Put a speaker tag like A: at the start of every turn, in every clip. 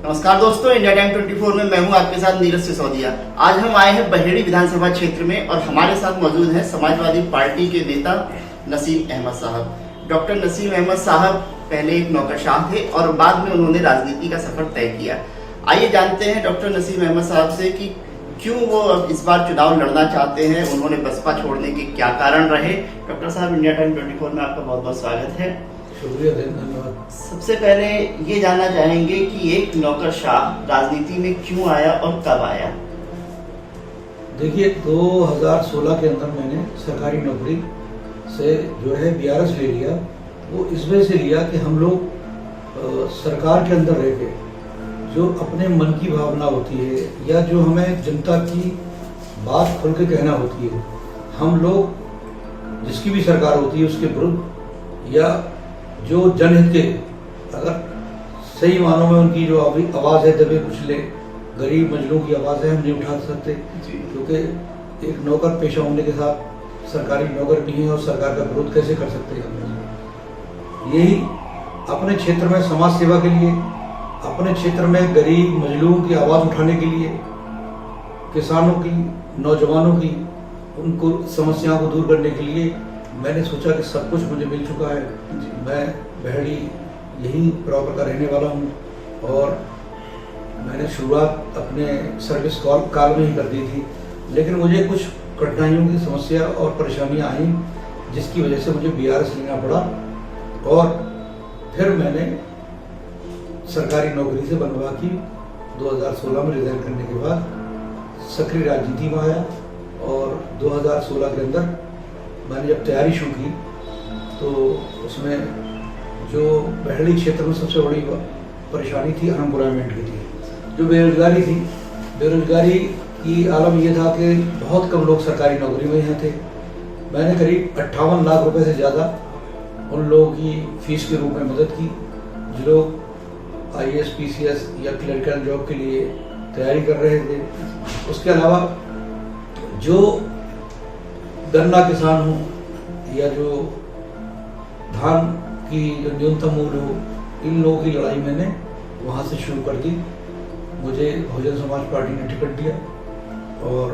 A: नमस्कार दोस्तों, India time 24 में मैं हूं आपके साथ नीरज सिसोदिया। आज हम आए हैं बहेड़ी विधानसभा क्षेत्र में और हमारे साथ मौजूद हैं समाजवादी पार्टी के नेता नसीम अहमद साहब। डॉक्टर नसीम अहमद साहब पहले एक नौकरशाह थे और बाद में उन्होंने राजनीति का सफर तय किया। आइए जानते हैं डॉक्टर नसीम अहमद साहब से कि क्यों वो इस बार चुनाव लड़ना चाहते हैं, उन्होंने बसपा छोड़ने के क्या कारण रहे। डॉक्टर साहब, इंडिया टाइम 24 में आपका बहुत बहुत स्वागत है।
B: शुक्रिया, धन्यवाद।
A: सबसे पहले ये जानना चाहेंगे कि एक नौकरशाह राजनीति में क्यों आया और कब आया।
B: देखिए, 2016 के अंदर मैंने सरकारी नौकरी से जो है बीआरएस ले लिया। वो इस वजह से लिया कि हम लोग सरकार के अंदर रह के जो अपने मन की भावना होती है या जो हमें जनता की बात खुल के कहना होती है, हम लोग जिसकी भी सरकार होती है उसके विरुद्ध या जो जनहित के अगर सही मानों में उनकी जो आवाज़ है, दबे कुचले गरीब मजलूम की आवाज़ है, हम नहीं उठा सकते, क्योंकि एक नौकर पेशा होने के साथ सरकारी नौकर भी हैं और सरकार का विरोध कैसे कर सकते हैं। यही अपने क्षेत्र में समाज सेवा के लिए, अपने क्षेत्र में गरीब मजलूम की आवाज़ उठाने के लिए, किसानों की, नौजवानों की, उनको समस्याओं को दूर करने के लिए मैंने सोचा कि सब कुछ मुझे मिल चुका है। मैं बहेड़ी यही प्रॉपर का रहने वाला हूँ और मैंने शुरुआत अपने सर्विस काल में ही कर दी थी, लेकिन मुझे कुछ कठिनाइयों की समस्या और परेशानियाँ आई जिसकी वजह से मुझे बीआरएस लेना पड़ा और फिर मैंने सरकारी नौकरी से बनवा की। 2016 में रिजाइन करने के बाद सक्रिय राजनीति में आया और 2016 के अंदर मैंने जब तैयारी शुरू की तो उसमें जो बहेड़ी क्षेत्र में सबसे बड़ी परेशानी थी अनएम्प्लॉयमेंट की थी, जो बेरोजगारी थी। बेरोजगारी की आलम ये था कि बहुत कम लोग सरकारी नौकरी में यहाँ थे। मैंने करीब 58 लाख रुपए से ज़्यादा उन लोगों की फीस के रूप में मदद की जो लोग आईएएस, पीसीएस या क्लरिकल जॉब के लिए तैयारी कर रहे थे। उसके अलावा जो गन्ना किसान हो या जो धान की जो न्यूनतम मूल्य हो, इन लोगों की लड़ाई मैंने वहाँ से शुरू कर दी। मुझे बहुजन समाज पार्टी ने टिकट दिया और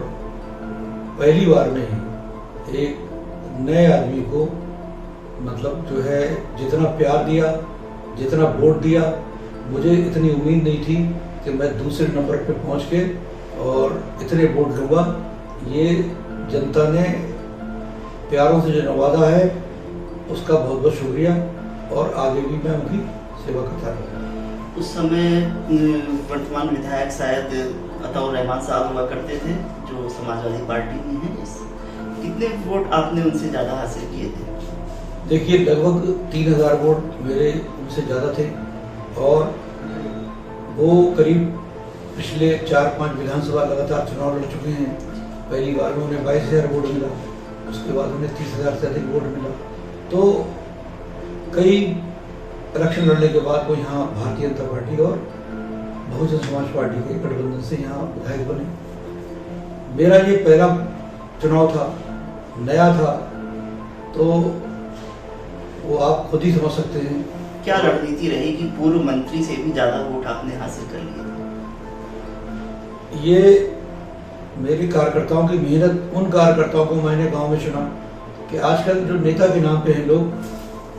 B: पहली बार में ही एक नए आदमी को मतलब जो है जितना प्यार दिया, जितना वोट दिया, मुझे इतनी उम्मीद नहीं थी कि मैं दूसरे नंबर पे पहुँच के और इतने वोट लूँगा। ये जनता ने प्यारों से जो नवाजा है उसका बहुत बहुत शुक्रिया और आगे भी मैं उनकी सेवा करता रहूँगा।
A: उस समय वर्तमान विधायक शायद अताउर रहमान साहब हुआ करते थे जो समाजवादी पार्टी में हैं। कितने वोट आपने उनसे ज़्यादा हासिल किए थे?
B: देखिए, लगभग 3000 वोट मेरे उनसे ज़्यादा थे और वो करीब पिछले 4-5 विधानसभा लगातार चुनाव लड़ चुके हैं। पहली बार में उन्हें 22,000 वोट मिला, उसके बाद उन्हें 30,000 से अधिक वोट मिला। तो कई इलेक्शन लड़ने के बाद वो यहाँ भारतीय जनता पार्टी और बहुजन समाज पार्टी के गठबंधन से यहाँ विधायक बने। मेरा ये पहला चुनाव था, नया था, तो वो आप खुद ही समझ सकते हैं।
A: क्या रणनीति रही कि पूर्व मंत्री से भी ज़्यादा वोट आपने हासिल कर लिए?
B: ये मेरे कार्यकर्ताओं की मेहनत, उन कार्यकर्ताओं को मैंने गांव में चुना कि आजकल जो नेता के नाम पे हैं लोग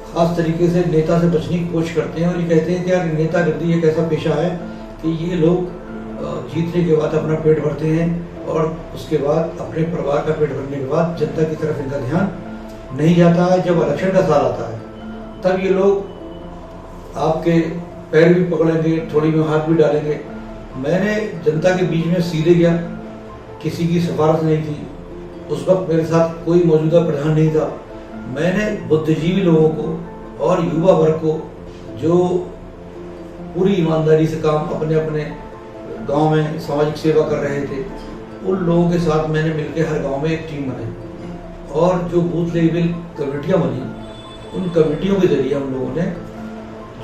B: खास तरीके से नेता से बचने की कोशिश करते हैं और ये कहते हैं कि यार नेतागिरी एक ऐसा पेशा है कि ये लोग जीतने के बाद अपना पेट भरते हैं और उसके बाद अपने परिवार का पेट भरने के बाद जनता की तरफ इनका ध्यान नहीं जाता है। जब इलेक्शन का साल आता है तब ये लोग आपके पैर भी पकड़ेंगे, थोड़ी में हाथ भी डालेंगे। मैंने जनता के बीच में सीधे गया, किसी की सिफारिश नहीं थी। उस वक्त मेरे साथ कोई मौजूदा प्रधान नहीं था। मैंने बुद्धिजीवी लोगों को और युवा वर्ग को जो पूरी ईमानदारी से काम अपने अपने गांव में सामाजिक सेवा कर रहे थे, उन लोगों के साथ मैंने मिलकर हर गांव में एक टीम बनाई और जो बूथ लेवल कमेटियां बनी, उन कमेटियों के जरिए हम लोगों ने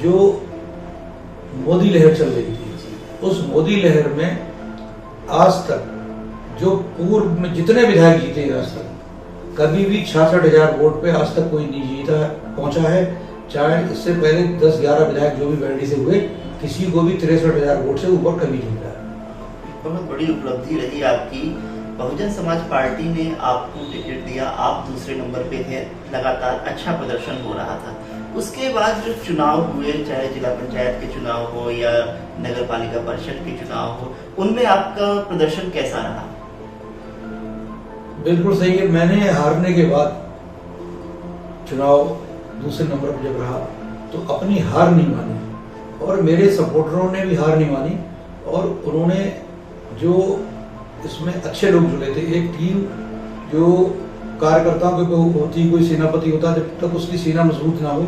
B: जो मोदी लहर चल रही थी, उस मोदी लहर में आज तक जो पूर्व में जितने विधायक जीते आज तक कभी भी 66,000 वोट पे आज तक कोई नहीं जीता पहुंचा है। चाहे इससे पहले 10-11 विधायक जो भी बहेड़ी से हुए किसी को भी 63,000 वोट से ऊपर कभी जीता है।
A: बहुत बड़ी उपलब्धि रही आपकी। बहुजन समाज पार्टी ने आपको टिकट दिया, आप दूसरे नंबर पे थे, लगातार अच्छा प्रदर्शन हो रहा था। उसके बाद जो चुनाव हुए, चाहे जिला पंचायत के चुनाव हो या नगर पालिका परिषद के चुनाव हो, उनमें आपका प्रदर्शन कैसा रहा?
B: बिल्कुल सही है। मैंने हारने के बाद चुनाव दूसरे नंबर पर जब रहा तो अपनी हार नहीं मानी और मेरे सपोर्टरों ने भी हार नहीं मानी और उन्होंने जो इसमें अच्छे लोग जुड़े थे, एक टीम जो कार्यकर्ताओं के होती, कोई सेनापति होता, जब तक उसकी सेना मजबूत ना हो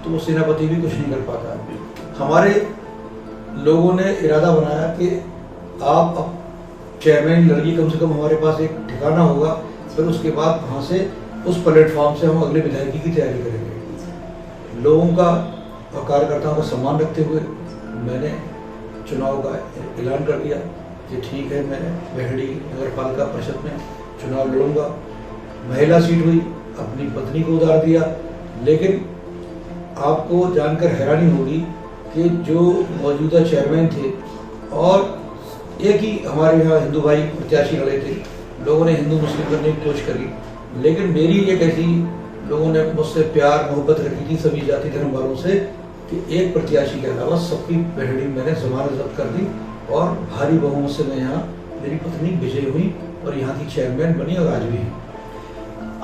B: तो वो सेनापति भी कुछ नहीं कर पाता। हमारे लोगों ने इरादा बनाया कि आप अब चेयरमैन लड़की कम से कम हमारे पास एक ठिकाना होगा, फिर उसके बाद वहाँ से उस प्लेटफॉर्म से हम अगले विधायकी की तैयारी करेंगे। लोगों का और कार्यकर्ताओं का सम्मान रखते हुए मैंने चुनाव का ऐलान कर दिया कि ठीक है, मैं बहेड़ी नगर पालिका परिषद में चुनाव लड़ूंगा। महिला सीट हुई, अपनी पत्नी को उतार दिया। लेकिन आपको जानकर हैरानी होगी कि जो मौजूदा चेयरमैन थे और एक ही हमारे यहाँ हिंदू भाई प्रत्याशी लड़े थे, लोगों ने हिंदू मुस्लिम करने की कोशिश करी, लेकिन मेरी एक ऐसी लोगों ने मुझसे प्यार मोहब्बत रखी थी सभी जाति धर्म वालों से कि एक प्रत्याशी के अलावा सबकी बहेड़ी मैंने जमानत जब्त कर दी और भारी बहुमत से मैं यहाँ, मेरी पत्नी विजय हुई और यहाँ की चेयरमैन बनी और आज भी है।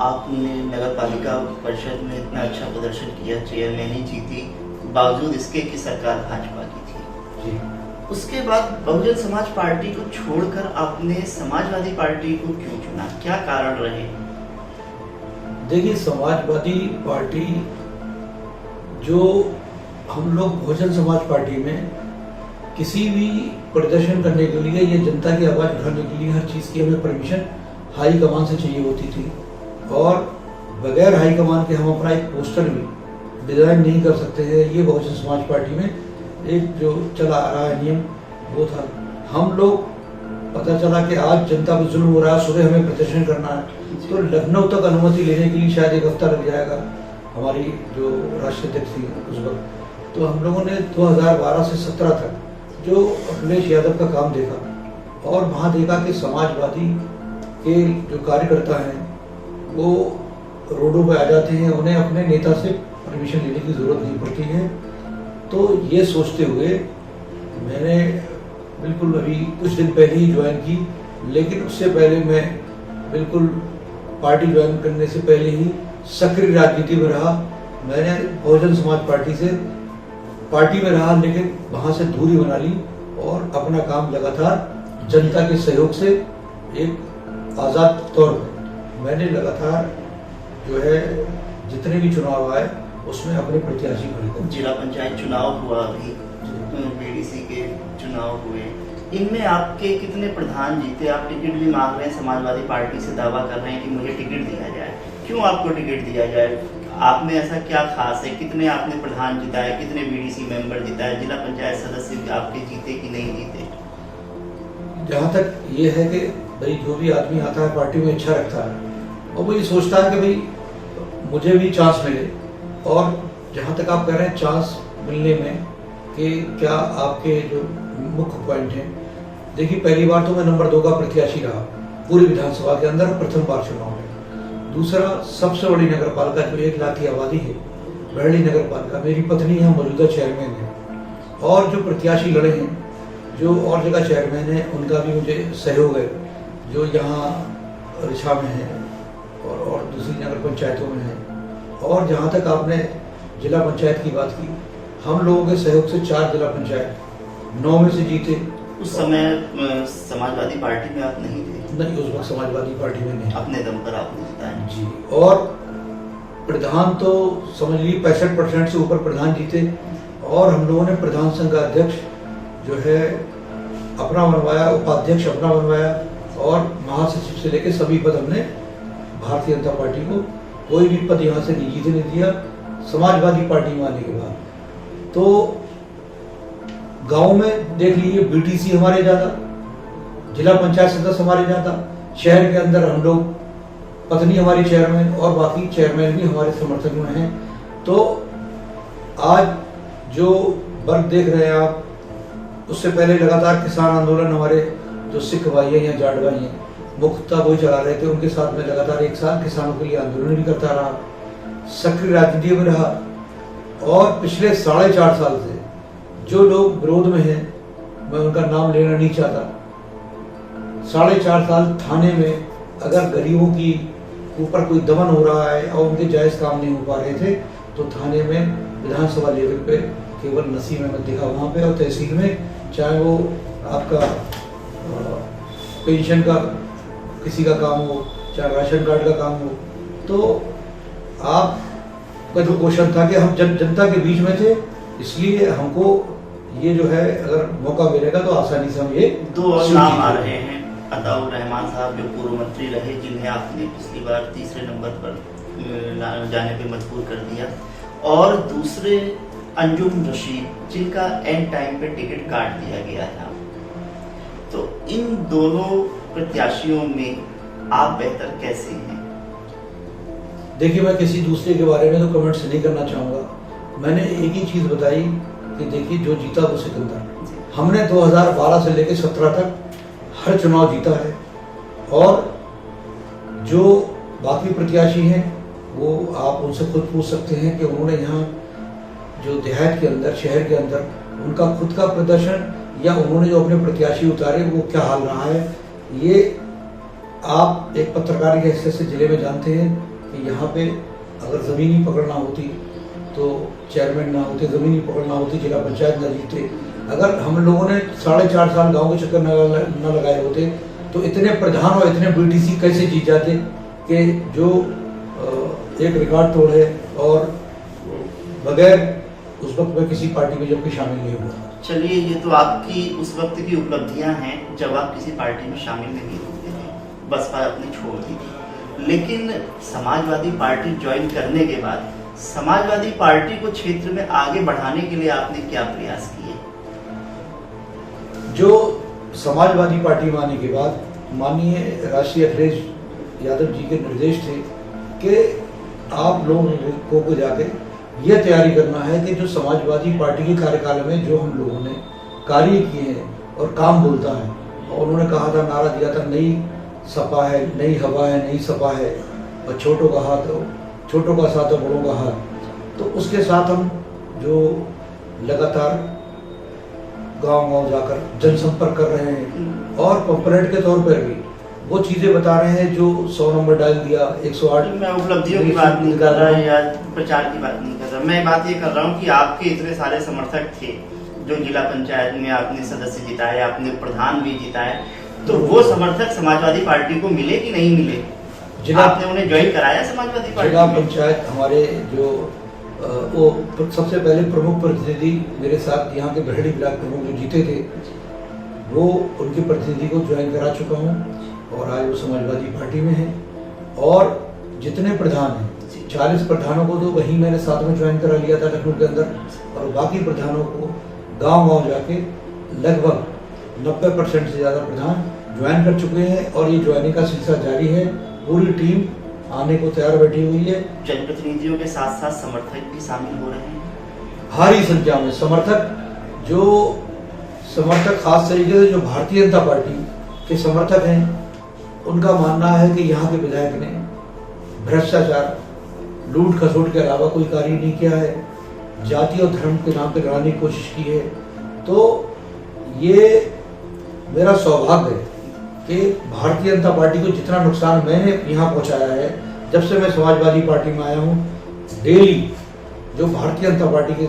A: आपने नगर पालिका परिषद में इतना अच्छा प्रदर्शन किया, चेयरमैन जीती, बावजूद इसके कि सरकार भाजपा की थी
B: जी।
A: उसके बाद बहुजन समाज पार्टी को छोड़कर आपने समाजवादी पार्टी को क्यों चुना, क्या कारण रहे?
B: देखिए, समाजवादी पार्टी जो हम लोग बहुजन समाज पार्टी में किसी भी प्रदर्शन करने के लिए या जनता की आवाज उठाने के लिए हर चीज की हमें परमिशन हाई कमान से चाहिए होती थी और बगैर हाई कमान के हम अपना एक पोस्टर भी डिजाइन नहीं कर सकते हैं। ये बहुजन समाज पार्टी में एक जो चला आ रहा है नियम वो था। हम लोग पता चला कि आज जनता पर जुल्म हो रहा है, सुबह हमें प्रदर्शन करना है तो लखनऊ तक अनुमति लेने के लिए शायद एक हफ्ता लग जाएगा। हमारी जो राष्ट्रीय अध्यक्ष थी उस वक्त, तो हम लोगों ने 2012 से 17 तक जो अखिलेश यादव का काम देखा और वहाँ देखा कि समाजवादी के जो कार्यकर्ता हैं वो रोडों पर आ जाते हैं, उन्हें अपने नेता से परमिशन लेने की जरूरत नहीं पड़ती है। तो ये सोचते हुए मैंने बिल्कुल अभी कुछ दिन पहले ही ज्वाइन की, लेकिन उससे पहले मैं बिल्कुल पार्टी ज्वाइन करने से पहले ही सक्रिय राजनीति में रहा। मैंने बहुजन समाज पार्टी से पार्टी में रहा, लेकिन वहां से दूरी बना ली और अपना काम लगातार जनता के सहयोग से एक आजाद तौर पर मैंने लगातार जो है जितने भी चुनाव आए उसमें अपने प्रत्याशी खड़े।
A: जिला पंचायत चुनाव हुआ, अभी बीडीसी के चुनाव हुए, इनमें आपके कितने प्रधान जीते? आप टिकट भी मांग रहे हैं, समाजवादी पार्टी से दावा कर रहे हैं कि मुझे टिकट दिया जाए। क्यों आपको टिकट दिया जाए? आप में ऐसा क्या खास है? कितने आपने प्रधान जिताए, कितने बीडीसी मेंबर जिताए, जिला पंचायत सदस्य आपके जीते कि नहीं जीते?
B: जहाँ तक ये है कि भाई जो भी आदमी आता है पार्टी में इच्छा रखता है और वो ये सोचता है कि भाई मुझे भी चांस मिले। और जहाँ तक आप कह रहे हैं चांस मिलने में कि क्या आपके जो मुख्य पॉइंट हैं, देखिए पहली बार तो मैं नंबर 2 का प्रत्याशी रहा पूरी विधानसभा के अंदर प्रथम बार चुनाव में। दूसरा, सबसे बड़ी नगर पालिका जो 1 लाख की आबादी है बहेड़ी नगर पालिका, मेरी पत्नी यहाँ मौजूदा चेयरमैन है और जो प्रत्याशी लड़े हैं जो और जगह चेयरमैन है उनका भी मुझे सहयोग है, जो यहाँ रिछा में है और दूसरी नगर पंचायतों में है। और जहाँ तक आपने जिला पंचायत की बात की, हम लोगों के सहयोग से 4 जिला पंचायत 9 में से जीते।
A: उस समय समाजवादी पार्टी में आप नहीं थे?
B: नहीं, उस वक्त समाजवादी पार्टी में नहीं।
A: अपने दम पर आपने जिताया
B: जी। और प्रधान तो समझ लीजिए 65% से ऊपर प्रधान जीते और हम लोगों ने प्रधान संघ का अध्यक्ष जो है अपना बनवाया, उपाध्यक्ष अपना बनवाया और महासचिव से लेकर सभी पद हमने भारतीय जनता पार्टी को, कोई भी पद यहाँ से जीते नहीं दिया समाजवादी पार्टी में आने के बाद। तो गांव में देख लीजिए बीटीसी हमारे ज्यादा, जिला पंचायत सदस्य हमारे ज्यादा, शहर के अंदर हम लोग पत्नी हमारी चेयरमैन और बाकी चेयरमैन भी हमारे समर्थक में हैं। तो आज जो वर्ग देख रहे हैं आप उससे पहले लगातार किसान आंदोलन हमारे जो सिख भाई हैं या जाट भाई हैं मुख्यतः वही चला रहे थे, उनके साथ में लगातार 1 साल किसानों के लिए आंदोलन भी करता रहा, सक्रिय राजनीति में रहा। और पिछले 4.5 साल से जो लोग विरोध में हैं, मैं उनका नाम लेना नहीं चाहता, 4.5 साल थाने में अगर गरीबों की ऊपर कोई दमन हो रहा है और उनके जायज काम नहीं हो पा रहे थे तो थाने में विधानसभा लेवल पे केवल नसीम अहमद दिखा वहाँ पे, और तहसील में चाहे वो आपका पेंशन का किसी का काम हो, चाहे राशन कार्ड का काम हो, तो आपका जो क्वेश्चन था कि हम जनता के बीच में थे, इसलिए हमको ये जो है अगर मौका मिलेगा तो आसानी से हम ये
A: 2 और नाम आ रहे हैं। अताउर रहमान साहब जो पूर्व मंत्री रहे, जिन्हें आपने पिछली बार तीसरे नंबर पर जाने पे मजबूर कर दिया, और दूसरे अंजुम रशीद जिनका एंड टाइम पे टिकट काट दिया गया था। तो इन दोनों प्रत्याशियों में आप बेहतर कैसे हैं?
B: देखिए, मैं किसी दूसरे के बारे में तो कमेंट्स नहीं करना चाहूँगा। मैंने एक ही चीज़ बताई कि देखिए जो जीता वो सिकंदर। हमने 2012 से लेकर 17 तक हर चुनाव जीता है, और जो बाकी प्रत्याशी हैं वो आप उनसे खुद पूछ सकते हैं कि उन्होंने यहाँ जो देहात के अंदर, शहर के अंदर उनका खुद का प्रदर्शन या उन्होंने जो अपने प्रत्याशी उतारे वो क्या हाल रहा है। ये आप एक पत्रकार के हैसियत से जिले में जानते हैं कि यहाँ पे अगर ज़मीन ही पकड़ना होती तो चेयरमैन ना होते, ज़मीन ही पकड़ना होती, जिला पंचायत न जीते। अगर हम लोगों ने 4.5 साल गांव के चक्कर न लगाए होते तो इतने प्रधान और इतने बीटीसी कैसे जीत जाते कि जो एक रिकॉर्ड तोड़ है और बगैर उस वक्त में किसी पार्टी में जबकि शामिल नहीं हुआ।
A: चलिए, ये तो आपकी उस वक्त की उपलब्धियां हैं जब आप किसी पार्टी में शामिल नहीं होते थे, बसपा अपनी छोड़ दी थी। लेकिन समाजवादी पार्टी ज्वाइन करने के बाद समाजवादी पार्टी को क्षेत्र में आगे बढ़ाने के लिए आपने क्या प्रयास किए?
B: जो समाजवादी पार्टी में आने के बाद माननीय राष्ट्रीय अखिलेश यादव जी के निर्देश थे कि आप लोगों को जाके यह तैयारी करना है कि जो समाजवादी पार्टी के कार्यकाल में जो हम लोगों ने कार्य किए हैं और काम बोलता है, और उन्होंने कहा था, नारा दिया था, नई सपा है, नई हवा है, नई सपा है, और छोटों का हाथ, छोटों का साथ और बड़ों का हाथ। तो उसके साथ हम जो लगातार गांव-गांव जाकर जनसंपर्क कर रहे हैं और पंपलेट के तौर पर भी वो चीजें बता रहे हैं जो 100 नंबर डाल दिया, 108।
A: मैं उपलब्धियों की बात नहीं कर रहा या प्रचार की बात नहीं कर रहा, मैं बात ये कर रहा हूँ कि आपके इतने सारे समर्थक थे जो जिला पंचायत में आपने सदस्य जिताए, आपने प्रधान भी जिताए, तो वो समर्थक समाजवादी पार्टी को मिले कि नहीं मिले? आपने उन्हें ज्वाइन कराया समाजवादी पार्टी?
B: जिला पंचायत हमारे जो वो सबसे पहले प्रमुख प्रतिनिधि मेरे साथ यहाँ के बरहेड़ी ब्लॉक प्रमुख जो जीते थे, वो उनके प्रतिनिधि को ज्वाइन करा चुका हूँ और आज वो समाजवादी पार्टी में है। और जितने प्रधान हैं, 40 प्रधानों को तो वहीं मैंने साथ में ज्वाइन करा लिया था लखनऊ के अंदर, और बाकी प्रधानों को गांव-गांव जाके लगभग 90% से ज़्यादा प्रधान ज्वाइन कर चुके हैं, और ये ज्वाइनिंग का सिलसिला जारी है। पूरी टीम आने को तैयार बैठी हुई है।
A: जनप्रतिनिधियों के साथ साथ समर्थक भी शामिल हो रहे हैं
B: भारी संख्या में। समर्थक खास तरीके से जो भारतीय जनता पार्टी के समर्थक हैं, उनका मानना है कि यहाँ के विधायक ने भ्रष्टाचार, लूट खसोट के अलावा कोई कार्य नहीं किया है, जाति और धर्म के नाम पर लड़ाने की कोशिश की है। तो ये मेरा सौभाग्य है कि भारतीय जनता पार्टी को जितना नुकसान मैंने यहाँ पहुँचाया है, जब से मैं समाजवादी पार्टी में आया हूँ, डेली जो भारतीय जनता पार्टी के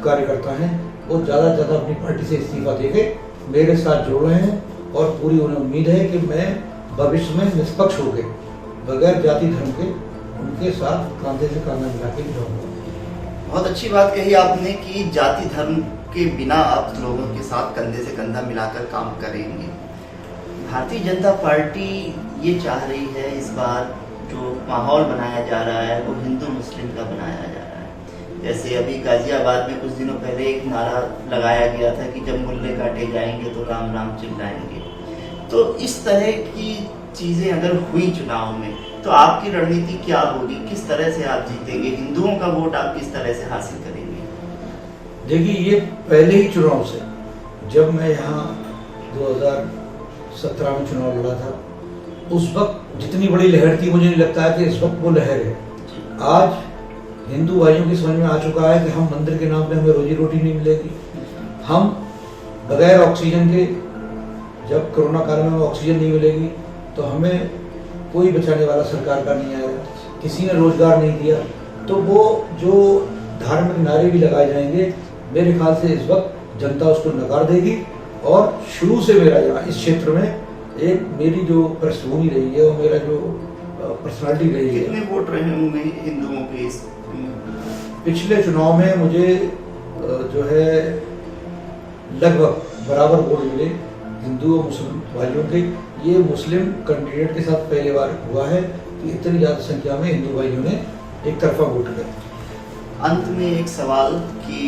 B: कार्यकर्ता हैं वो ज़्यादा से ज़्यादा अपनी पार्टी से इस्तीफा देके मेरे साथ जुड़ रहे हैं, और पूरी उन्हें उम्मीद है कि मैं भविष्य में निष्पक्ष होकर बगैर जाति धर्म के उनके साथ कांधे से कांधा मिला के जाऊँगा।
A: बहुत अच्छी बात कही आपने कि जाति धर्म के बिना आप लोगों के साथ कंधे से कंधा मिलाकर काम करेंगे। भारतीय जनता पार्टी ये चाह रही है, इस बार जो माहौल बनाया जा रहा है वो हिंदू मुस्लिम का बनाया जा रहा है। जैसे अभी गाजियाबाद में कुछ दिनों पहले एक नारा लगाया गया था कि जब मुल्ले काटे जाएंगे तो राम राम चिल्लाएंगे। तो इस तरह की चीजें अगर हुई चुनाव में तो आपकी रणनीति क्या होगी? किस तरह से आप जीतेंगे? हिंदुओं का वोट आप किस तरह से हासिल करेंगे?
B: देखिए, ये पहले ही चुनाव से जब मैं यहाँ 2017 में चुनाव लड़ा था, उस वक्त जितनी बड़ी लहर थी, मुझे नहीं लगता है कि इस वक्त वो लहर है। आज हिंदू भाइयों की समझ में आ चुका है कि हम मंदिर के नाम पे हमें रोजी रोटी नहीं मिलेगी। हम बगैर ऑक्सीजन के, जब कोरोना काल में ऑक्सीजन नहीं मिलेगी तो हमें कोई बचाने वाला सरकार का नहीं आएगा, किसी ने रोजगार नहीं दिया, तो वो जो धार्मिक नारे भी लगाए जाएंगे, मेरे ख्याल से इस वक्त जनता उसको नकार देगी। और शुरू से मेरा यहाँ इस क्षेत्र में एक मेरी जो पृष्ठभूमि रही है, और मेरा जो पर्सनालिटी रही है।
A: कितने वोट रहे होंगे हिंदुओं के इस
B: पिछले चुनाव में मुझे जो है लगभग बराबर वोट मिले हिंदू और मुस्लिम भाइयों के। ये मुस्लिम कैंडिडेट के साथ पहली बार हुआ है कि इतनी ज्यादा संख्या में हिंदू भाइयों ने एक तरफा वोट किया।
A: अंत में एक सवाल कि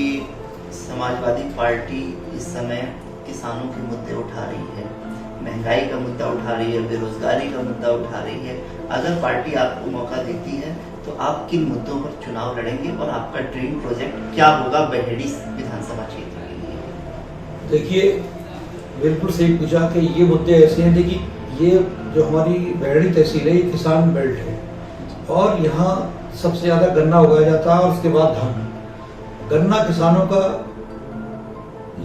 A: समाजवादी पार्टी इस समय किसानों के मुद्दे उठा रही है, महंगाई का मुद्दा उठा रही है, बेरोजगारी का मुद्दा उठा रही है। अगर पार्टी आपको मौका देती है तो आप किन मुद्दों पर चुनाव लड़ेंगे और आपका ड्रीम प्रोजेक्ट क्या होगा बहेड़ी विधानसभा क्षेत्र के लिए?
B: देखिए, बिल्कुल सही पूछा कि ये मुद्दे ऐसे हैं। देखिए, ये जो हमारी बहेड़ी तहसील है, ये किसान बेल्ट है और यहाँ सबसे ज्यादा गन्ना उगाया जाता है और उसके बाद धान। गन्ना किसानों का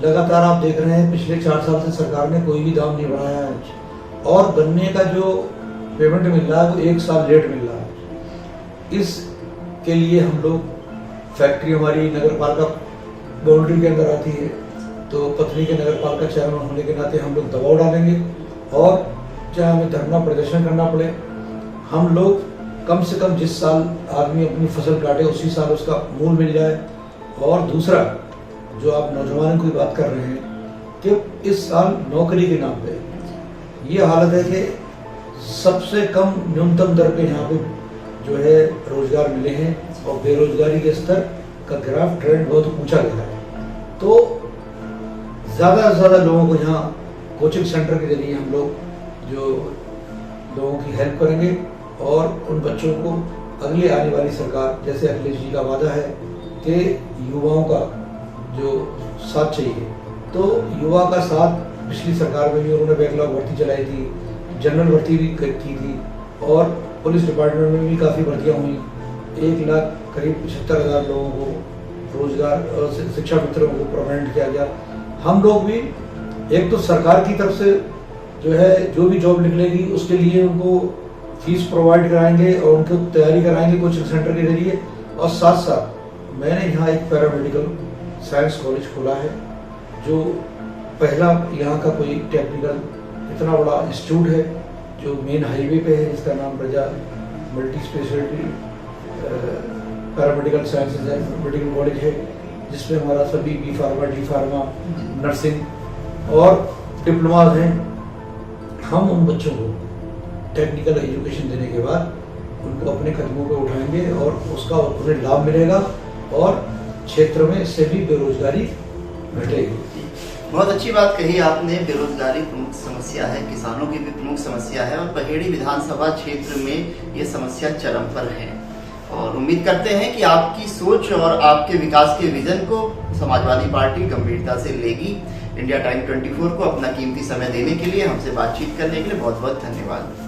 B: लगातार आप देख रहे हैं, पिछले 4 साल से सरकार ने कोई भी दाम नहीं बढ़ाया है और गन्ने का जो पेमेंट मिल रहा है वो 1 साल लेट मिल रहा है। इसके लिए हम लोग, फैक्ट्री हमारी नगर पालिका बाउंड्री के अंदर आती है, तो पत्नी के नगर पालिका चेयरमैन होने के नाते हम लोग दबाव डालेंगे और चाहे हमें धरना प्रदर्शन करना पड़े, हम लोग कम से कम जिस साल आदमी अपनी फसल काटे उसी साल उसका मूल मिल जाए। और दूसरा, जो आप नौजवानों की बात कर रहे हैं कि इस साल नौकरी के नाम पे ये हालत है कि सबसे कम न्यूनतम दर पे यहाँ पे जो है रोजगार मिले हैं और बेरोजगारी के स्तर का ग्राफ ट्रेंड बहुत ऊंचा गया है। तो ज़्यादा से ज़्यादा लोगों को यहाँ कोचिंग सेंटर के जरिए हम लोग जो लोगों की हेल्प करेंगे और उन बच्चों को अगले आने वाली सरकार, जैसे अखिलेश जी का वादा है कि युवाओं का जो साथ चाहिए, तो युवा का साथ पिछली सरकार में भी उन्होंने बैकलॉग भर्ती चलाई थी, जनरल भर्ती भी की थी और पुलिस डिपार्टमेंट में भी काफ़ी भर्तियाँ हुई। 1 लाख करीब 75,000 लोगों को रोजगार और शिक्षा मित्रों को परमानेंट किया गया। हम लोग भी एक तो सरकार की तरफ से जो है जो भी जॉब निकलेगी उसके लिए उनको फीस प्रोवाइड कराएंगे और उनको तैयारी कराएंगे कोचिंग सेंटर के जरिए। और साथ साथ मैंने यहाँ एक पैरामेडिकल साइंस कॉलेज खोला है, जो पहला यहाँ का कोई टेक्निकल इतना बड़ा इंस्टीट्यूट है जो मेन हाईवे पे है, जिसका नाम Praja multi speciality paramedical sciences है, मेडिकल कॉलेज है, जिसमें हमारा सभी B pharma, D pharma, nursing और डिप्लोमाज हैं। हम उन बच्चों को टेक्निकल एजुकेशन देने के बाद उनको अपने कदमों पे उठाएंगे और उसका उन्हें लाभ मिलेगा और क्षेत्र में इससे भी बेरोजगारी घटेगी।
A: बहुत अच्छी बात कही आपने। बेरोजगारी प्रमुख समस्या है, किसानों की भी प्रमुख समस्या है और बहेड़ी विधानसभा क्षेत्र में ये समस्या चरम पर है और उम्मीद करते हैं कि आपकी सोच और आपके विकास के विजन को समाजवादी पार्टी गंभीरता से लेगी। इंडिया टाइम 24 को अपना कीमती समय देने के लिए, हमसे बातचीत करने के लिए बहुत बहुत धन्यवाद।